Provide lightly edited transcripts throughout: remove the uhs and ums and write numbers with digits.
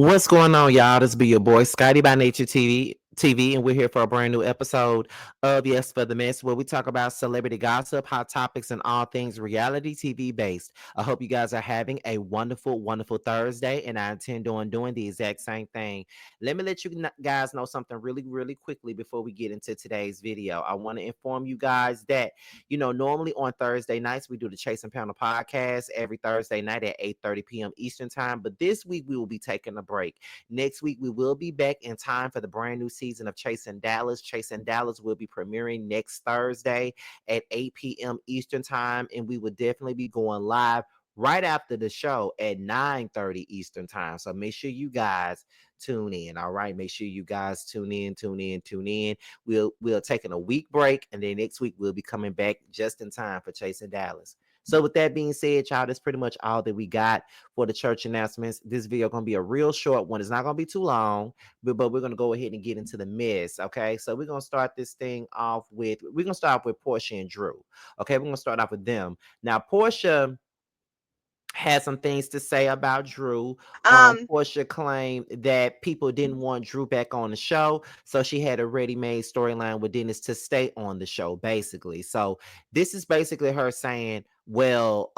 What's going on, y'all? This be your boy Scotty by Nature TV, and we're here for a brand new episode of Yes for the Mess, where we talk about celebrity gossip, hot topics, and all things reality TV based. I hope you guys are having a wonderful, wonderful Thursday, and I intend on doing the exact same thing. Let me let you guys know something really, really quickly before we get into today's video. I want to inform you guys that normally on Thursday nights we do the Chase and Pound podcast every Thursday night at 8:30 p.m. Eastern time. But this week we will be taking a break. Next week we will be back in time for the brand new season of Chasing Dallas. Chasing Dallas will be premiering next Thursday at 8 p.m. Eastern time, and we will definitely be going live right after the show at 9:30 Eastern time. So make sure you guys tune in. All right. Make sure you guys tune in. We'll taking a week break, and then next week we'll be coming back just in time for Chasing Dallas. So with that being said, y'all, that's pretty much all that we got for the church announcements. This video gonna be a real short one. It's not gonna be too long, but we're gonna go ahead and get into the mess. Okay. So we're gonna start this thing off with Porsha and Drew. Okay, we're gonna start off with them. Now, Porsha had some things to say about Drew. Porsha claimed that people didn't want Drew back on the show, so she had a ready-made storyline with Dennis to stay on the show, basically. So this is basically her saying, well,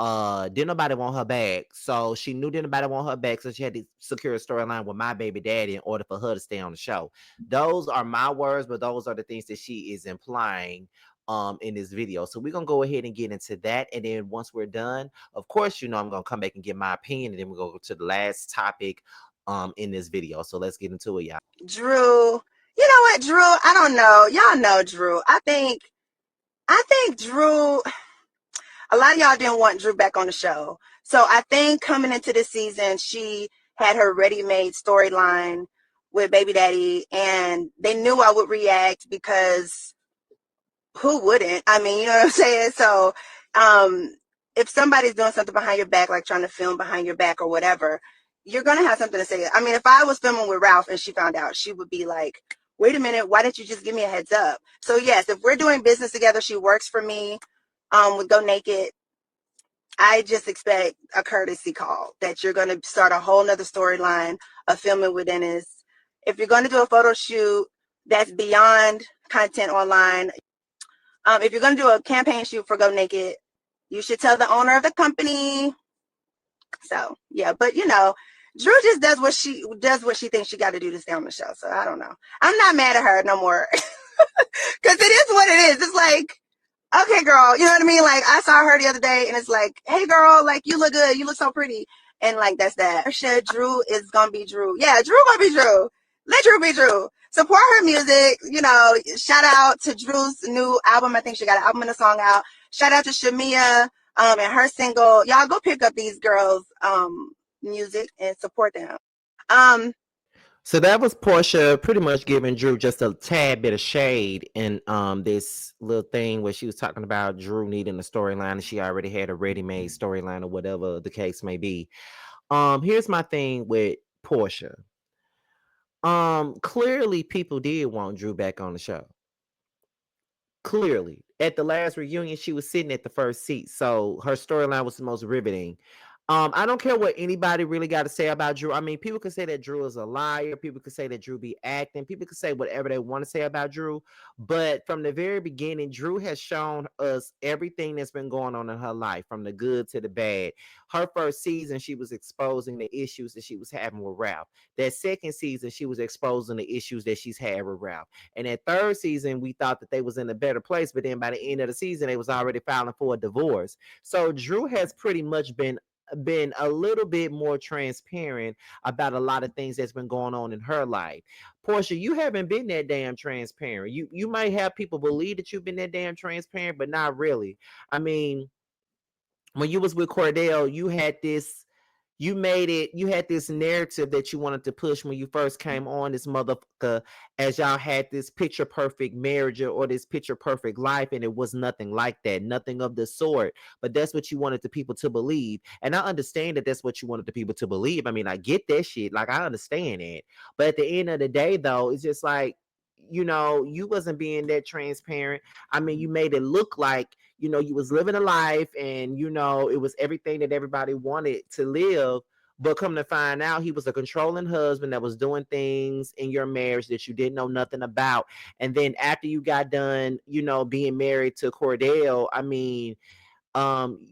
didn't nobody want her back, so she knew didn't nobody want her back, so she had to secure a storyline with my baby daddy in order for her to stay on the show. Those are my words, but those are the things that she is implying in this video. So we're gonna go ahead and get into that, and then once we're done, of course, I'm gonna come back and give my opinion, and then we'll go to the last topic in this video. So let's get into it, y'all. Drew, you know what, Drew? I don't know. Y'all know Drew. I think Drew. A lot of y'all didn't want Drew back on the show, so I think coming into this season, she had her ready-made storyline with Baby Daddy, and they knew I would react because who wouldn't? I mean, you know what I'm saying? So, if somebody's doing something behind your back, like trying to film behind your back or whatever, you're going to have something to say. I mean, if I was filming with Ralph and she found out, she would be like, wait a minute, why didn't you just give me a heads up? So yes, if we're doing business together, she works for me, with Go Naked. I just expect a courtesy call that you're going to start a whole nother storyline of filming with Dennis. If you're going to do a photo shoot that's beyond content online, if you're going to do a campaign shoot for Go Naked, you should tell the owner of the company. So yeah, but Drew just does what she thinks she got to do to stay on the show. So I don't know. I'm not mad at her no more because it is what it is. It's like, okay, girl, you know what I mean? Like, I saw her the other day, and it's like, hey, girl, like, you look good. You look so pretty. And, like, that's that. Porsha, Drew is going to be Drew. Yeah, Drew going to be Drew. Let Drew be Drew. Support her music. Shout out to Drew's new album. I think she got an album and a song out. Shout out to Shamea and her single. Y'all go pick up these girls' music and support them. So that was Porsha pretty much giving Drew just a tad bit of shade in this little thing where she was talking about Drew needing a storyline, and she already had a ready-made storyline or whatever the case may be. Here's my thing with Porsha. Clearly people did want Drew back on the show. Clearly, at the last reunion, she was sitting at the first seat, so her storyline was the most riveting. I don't care what anybody really got to say about Drew. I mean, people could say that Drew is a liar. People could say that Drew be acting. People could say whatever they want to say about Drew. But from the very beginning, Drew has shown us everything that's been going on in her life, from the good to the bad. Her first season, she was exposing the issues that she was having with Ralph. That second season, she was exposing the issues that she's had with Ralph. And that third season, we thought that they was in a better place. But then by the end of the season, they was already filing for a divorce. So Drew has pretty much been a little bit more transparent about a lot of things that's been going on in her life. Porsha, you haven't been that damn transparent. You might have people believe that you've been that damn transparent, but not really. I mean, when you was with Cordell, you had this narrative that you wanted to push when you first came on this motherfucker, as y'all had this picture perfect marriage or this picture perfect life, and it was nothing like that, nothing of the sort. But that's what you wanted the people to believe, and I understand that that's what you wanted the people to believe. I mean, I get that shit, like, I understand it. But at the end of the day, though, it's just like, you wasn't being that transparent. I mean, you made it look like, you was living a life, and it was everything that everybody wanted to live. But come to find out, he was a controlling husband that was doing things in your marriage that you didn't know nothing about. And then after you got done, being married to Cordell, I mean,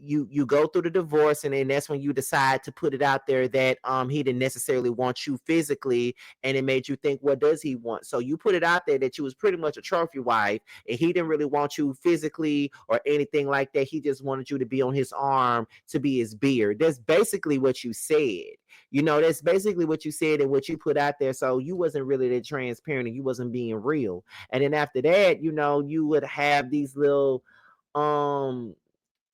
you go through the divorce, and then that's when you decide to put it out there that he didn't necessarily want you physically, and it made you think, what does he want? So you put it out there that you was pretty much a trophy wife, and he didn't really want you physically or anything like that. He just wanted you to be on his arm, to be his beard. That's basically what you said. That's basically what you said and what you put out there. So you wasn't really that transparent, and you wasn't being real. And then after that, you would have these little um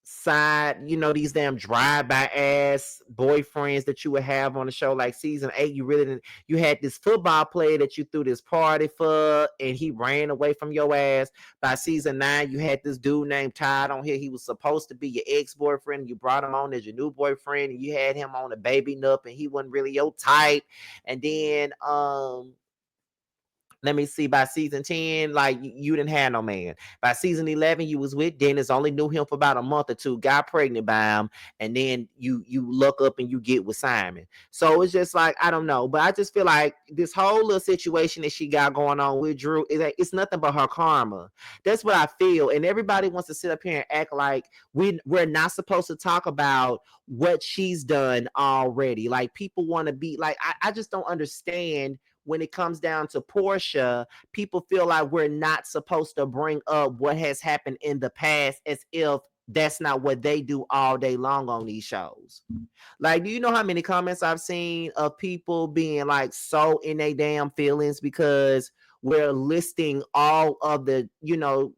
side, these damn drive-by ass boyfriends that you would have on the show. Like season 8, you really didn't. You had this football player that you threw this party for, and he ran away from your ass. By season 9, you had this dude named Todd on here. He was supposed to be your ex-boyfriend. You brought him on as your new boyfriend, and you had him on a baby nup, and he wasn't really your type. And then let me see, by season 10, like you didn't have no man. By season 11, you was with Dennis, only knew him for about a month or two, got pregnant by him, and then you look up and you get with Simon. So it's just like, I don't know, but I just feel like this whole little situation that she got going on with Drew is like, it's nothing but her karma. That's what I feel. And everybody wants to sit up here and act like we're not supposed to talk about what she's done already. Like people want to be like, I just don't understand. When it comes down to Porsha, people feel like we're not supposed to bring up what has happened in the past, as if that's not what they do all day long on these shows. Like, do you know how many comments I've seen of people being like so in their damn feelings because we're listing all of the,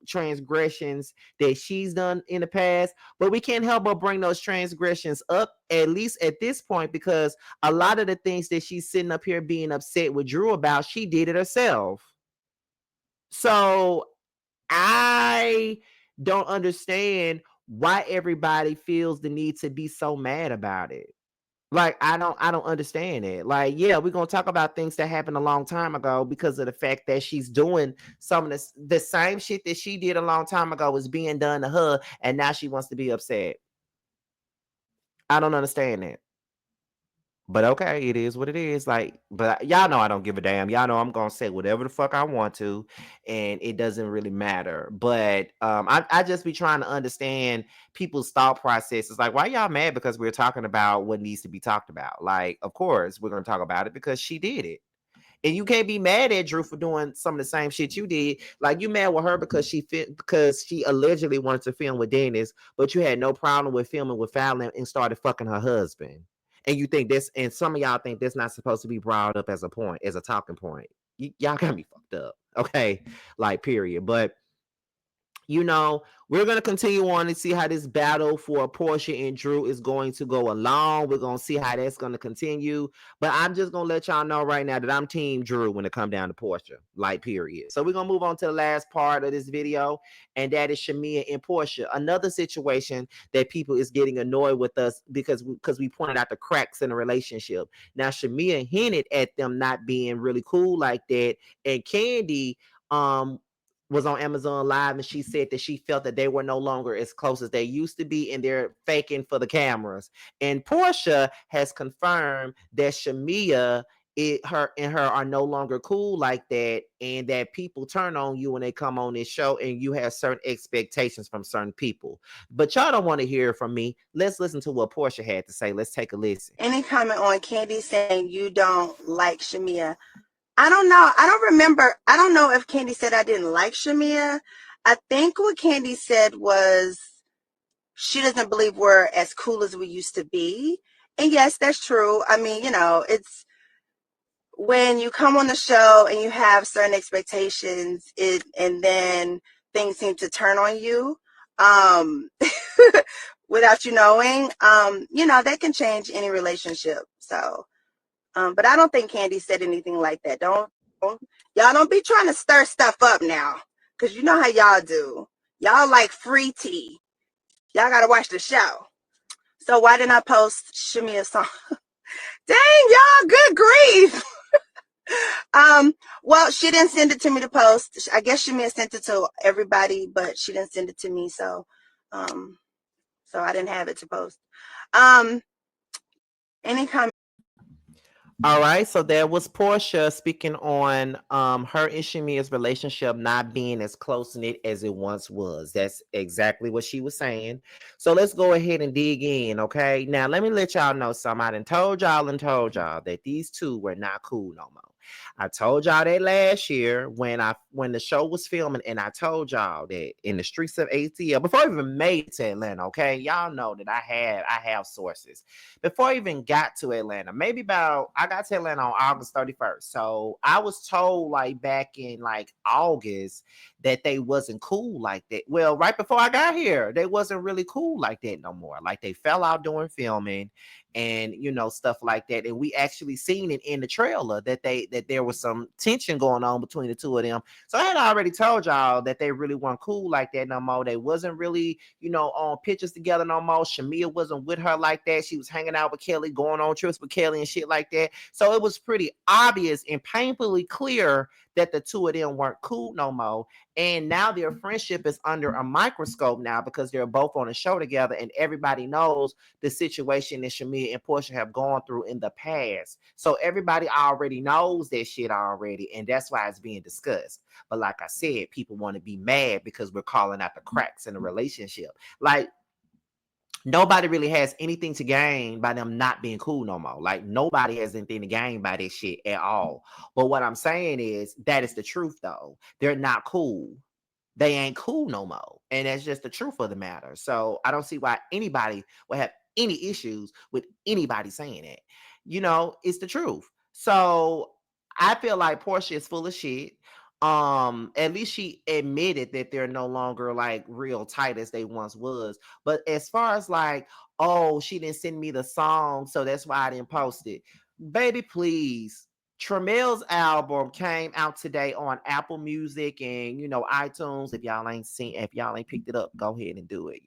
transgressions that she's done in the past, but we can't help but bring those transgressions up, at least at this point, because a lot of the things that she's sitting up here being upset with Drew about, she did it herself. So I don't understand why everybody feels the need to be so mad about it. Like, I don't understand it. Like, yeah, we're gonna talk about things that happened a long time ago because of the fact that she's doing some of the same shit that she did a long time ago was being done to her, and now she wants to be upset. I don't understand it. But okay, it is what it is. Like, but y'all know I don't give a damn. Y'all know I'm gonna say whatever the fuck I want to, and it doesn't really matter. But I just be trying to understand people's thought processes. Like, why y'all mad because we're talking about what needs to be talked about? Like, of course we're gonna talk about it because she did it. And you can't be mad at Drew for doing some of the same shit you did. Like, you mad with her because she allegedly wanted to film with Dennis, but you had no problem with filming with Fallon and started fucking her husband. And you think this, and some of y'all think that's not supposed to be brought up as a point, as a talking point. Y'all got me fucked up. Okay. Like, period. But we're going to continue on and see how this battle for Porsha and Drew is going to go along. We're going to see how that's going to continue. But I'm just going to let y'all know right now that I'm team Drew when it comes down to Porsha, like, period. So we're going to move on to the last part of this video, and that is Shamea and Porsha. Another situation that people is getting annoyed with us because we pointed out the cracks in the relationship. Now, Shamea hinted at them not being really cool like that, and Candy was on Amazon Live, and she said that she felt that they were no longer as close as they used to be, and they're faking for the cameras. And Porsha has confirmed that Shamea, her and her are no longer cool like that, and that people turn on you when they come on this show, and you have certain expectations from certain people. But y'all don't want to hear from me. Let's listen to what Porsha had to say. Let's take a listen. Any comment on Candy saying you don't like Shamea? I don't know. I don't remember. I don't know if Candy said I didn't like Shamea. I think what Candy said was she doesn't believe we're as cool as we used to be. And yes, that's true. I mean, it's when you come on the show and you have certain expectations, and then things seem to turn on you, um, without you knowing, that can change any relationship. So, but I don't think Candy said anything like that. Y'all don't be trying to stir stuff up now, because you know how y'all do. Y'all like free tea. Y'all gotta watch the show. So why didn't I post Shamea's song? Dang, y'all, good grief. Well, she didn't send it to me to post. I guess Shamea sent it to everybody, but she didn't send it to me, so I didn't have it to post. Any comment? All right, so there was Portia speaking on her and Shamea's relationship not being as close knit as it once was. That's exactly what she was saying. So let's go ahead and dig in, okay? Now let me let y'all know something. I done told y'all that these two were not cool no more. I told y'all that last year when the show was filming, and I told y'all that in the streets of ATL before I even made it to Atlanta, okay? Y'all know that I have sources before I even got to Atlanta. Maybe about I got to Atlanta on August 31st. So I was told like back in like August that they wasn't cool like that. Well, right before I got here, they wasn't really cool like that no more. Like they fell out during filming and stuff like that. And we actually seen it in the trailer that there was some tension going on between the two of them. So I had already told y'all that they really weren't cool like that no more. They wasn't really, on pictures together no more. Shamea wasn't with her like that. She was hanging out with Kelly, going on trips with Kelly and shit like that. So it was pretty obvious and painfully clear that the two of them weren't cool no more. And now their friendship is under a microscope now because they're both on a show together and everybody knows the situation that Shamea and Porsha have gone through in the past. So everybody already knows that shit already, and that's why it's being discussed. But like I said, people want to be mad because we're calling out the cracks in the relationship. Like, nobody really has anything to gain by them not being cool no more. Like nobody has anything to gain by this shit at all. But what I'm saying is that is the truth though. They're not cool. They ain't cool no more. And that's just the truth of the matter. So I don't see why anybody would have any issues with anybody saying it. It's the truth. So I feel like Portia is full of shit. At least she admitted that they're no longer like real tight as they once was. But as far as like, oh, she didn't send me the song, so that's why I didn't post it. Baby, please. Tramel's album came out today on Apple Music and iTunes. If y'all ain't picked it up, go ahead and do it.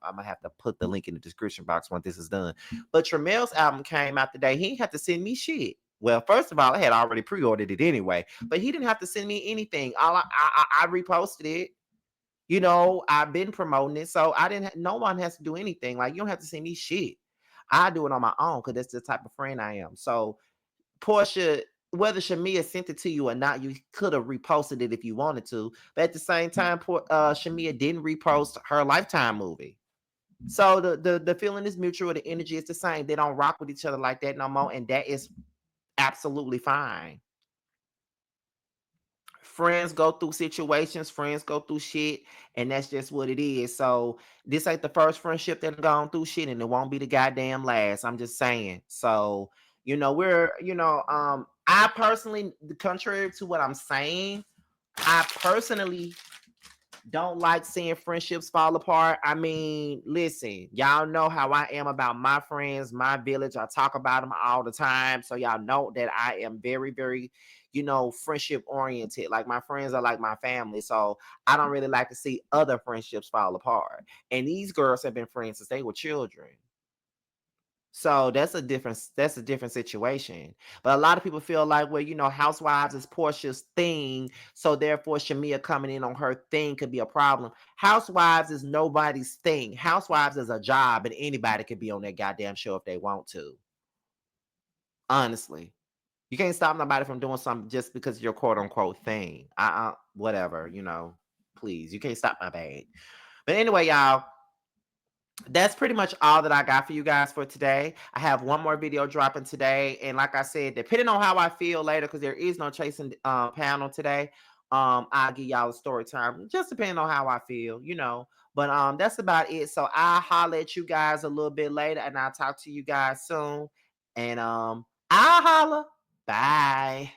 I'm gonna have to put the link in the description box when this is done. But Tramel's album came out today. He didn't have to send me shit. Well, first of all, I had already pre-ordered it anyway, but he didn't have to send me anything. All I reposted it. I've been promoting it, so I didn't. No one has to do anything. Like you don't have to send me shit. I do it on my own because that's the type of friend I am. So Portia, whether Shamea sent it to you or not, you could have reposted it if you wanted to. But at the same time, Shamea didn't repost her Lifetime movie. So the feeling is mutual. The energy is the same. They don't rock with each other like that no more, and that is absolutely fine. Friends go through situations, friends go through shit, and that's just what it is. So this ain't the first friendship that gone through shit, and it won't be the goddamn last. I'm just saying. So I personally, contrary to what I'm saying, I personally don't like seeing friendships fall apart. I mean, listen, y'all know how I am about my friends, my village. I talk about them all the time. So y'all know that I am very, very, friendship oriented. Like my friends are like my family. So I don't really like to see other friendships fall apart. And these girls have been friends since they were children. So that's a different situation. But a lot of people feel like, well, Housewives is Portia's thing, so therefore Shamea coming in on her thing could be a problem. Housewives is nobody's thing. Housewives is a job, and anybody could be on that goddamn show if they want to. Honestly, you can't stop nobody from doing something just because of your quote unquote thing. Whatever, please, you can't stop my bag. But anyway, y'all, that's pretty much all that I got for you guys for today. I have one more video dropping today, and like I said, depending on how I feel later, because there is no chasing panel today, I'll give y'all a story time, just depending on how I feel. But that's about it. So I'll holler at you guys a little bit later, and I'll talk to you guys soon. And I'll holler. Bye.